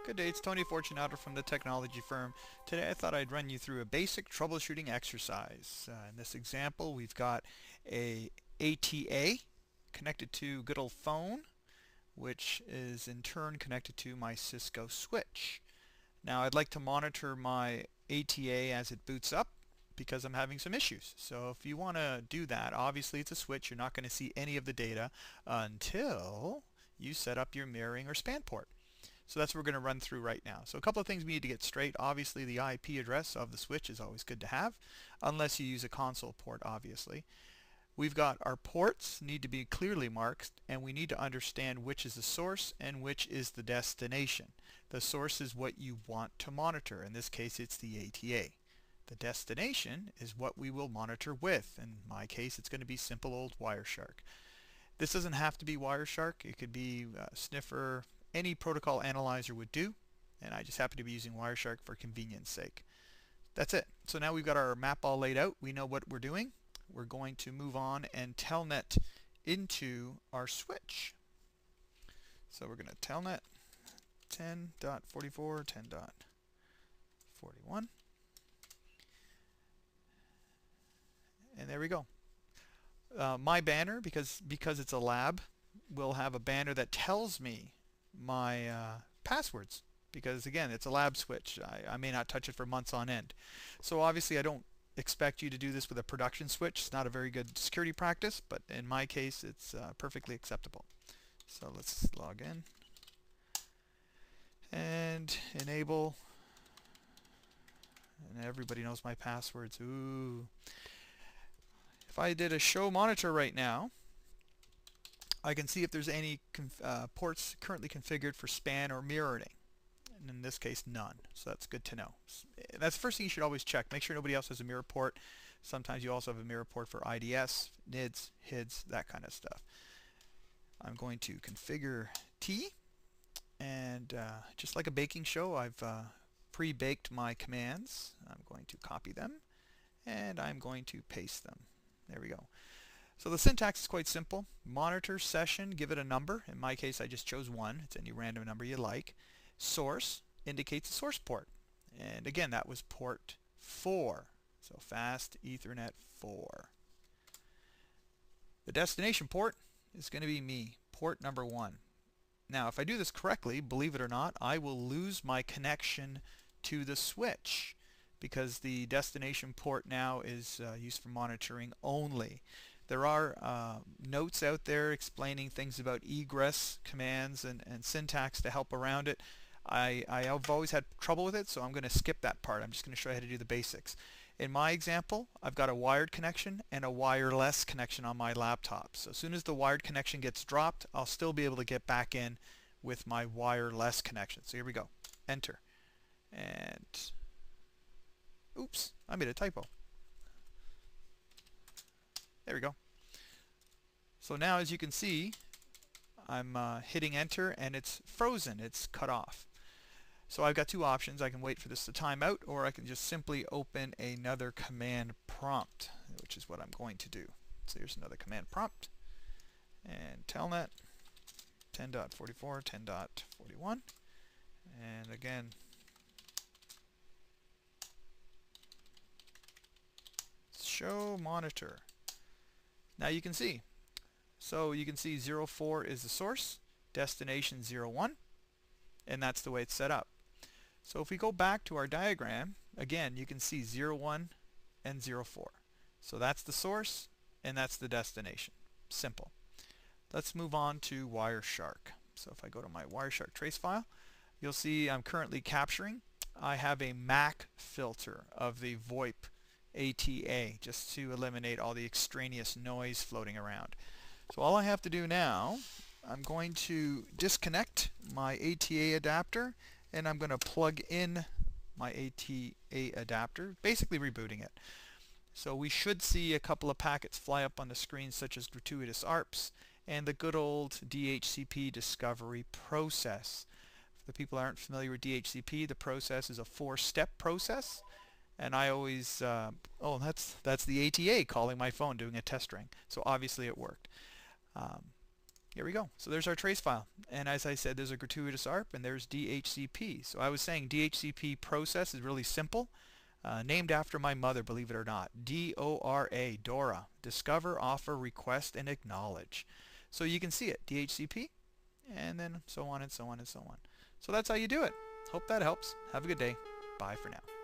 Good day, it's Tony Fortunato from the technology firm. Today I thought I'd run you through a basic troubleshooting exercise. In this example we've got a ATA connected to good old phone, which is in turn connected to my Cisco switch. Now I'd like to monitor my ATA as it boots up because I'm having some issues. So if you want to do that, obviously it's a switch, you're not going to see any of the data until you set up your mirroring or span port. So that's what we're going to run through right now. So a couple of things we need to get straight. Obviously the IP address of the switch is always good to have, unless you use a console port, obviously. We've got our ports need to be clearly marked, and we need to understand which is the source and which is the destination. The source is what you want to monitor. In this case it's the ATA. The destination is what we will monitor with. In my case it's going to be simple old Wireshark. This doesn't have to be Wireshark. It could be Sniffer. Any protocol analyzer would do, and I just happen to be using Wireshark for convenience sake. That's it. So now we've got our map all laid out. We know what we're doing. We're going to move on and telnet into our switch. So we're going to telnet 10.44, 10.41, and there we go. My banner, because it's a lab, will have a banner that tells me my passwords, because again it's a lab switch. I may not touch it for months on end. So obviously I don't expect you to do this with a production switch. It's not a very good security practice, but in my case it's perfectly acceptable. So let's log in and enable, and everybody knows my passwords. Ooh. If I did a show monitor right now, I can see if there's any ports currently configured for span or mirroring. And in this case, none. So that's good to know. That's the first thing you should always check. Make sure nobody else has a mirror port. Sometimes you also have a mirror port for IDS, NIDs, HIDs, that kind of stuff. I'm going to configure T, and just like a baking show, I've pre-baked my commands. I'm going to copy them, and I'm going to paste them. There we go. So the syntax is quite simple. Monitor session, give it a number. In my case I just chose 1. It's any random number you like. Source indicates the source port. And again that was port 4. So fast Ethernet 4. The destination port is going to be me, port number 1. Now if I do this correctly, believe it or not, I will lose my connection to the switch, because the destination port now is used for monitoring only. There are notes out there explaining things about egress commands and syntax to help around it. I've always had trouble with it, so I'm going to skip that part. I'm just going to show you how to do the basics. In my example, I've got a wired connection and a wireless connection on my laptop. So as soon as the wired connection gets dropped, I'll still be able to get back in with my wireless connection. So here we go. Enter. And oops, I made a typo. There we go. So now as you can see, I'm hitting enter and it's frozen, it's cut off. So I've got two options. I can wait for this to time out, or I can just simply open another command prompt, which is what I'm going to do. So here's another command prompt, and telnet 10.44, 10.41, and again show monitor. Now you can see. So you can see 04 is the source, destination 01, and that's the way it's set up. So if we go back to our diagram, again you can see 01 and 04. So that's the source and that's the destination. Simple. Let's move on to Wireshark. So if I go to my Wireshark trace file, you'll see I'm currently capturing. I have a MAC filter of the VoIP ATA just to eliminate all the extraneous noise floating around. So all I have to do now, I'm going to disconnect my ATA adapter and I'm going to plug in my ATA adapter, basically rebooting it. So we should see a couple of packets fly up on the screen, such as gratuitous ARPs and the good old DHCP discovery process. For the people who aren't familiar with DHCP, the process is a 4-step process. And I always, oh, that's the ATA calling my phone doing a test ring. So obviously it worked. Here we go. So there's our trace file. And as I said, there's a gratuitous ARP and there's DHCP. So I was saying DHCP process is really simple. Named after my mother, believe it or not. D-O-R-A, Dora. Discover, offer, request, and acknowledge. So you can see it. DHCP, and then so on and so on and so on. So that's how you do it. Hope that helps. Have a good day. Bye for now.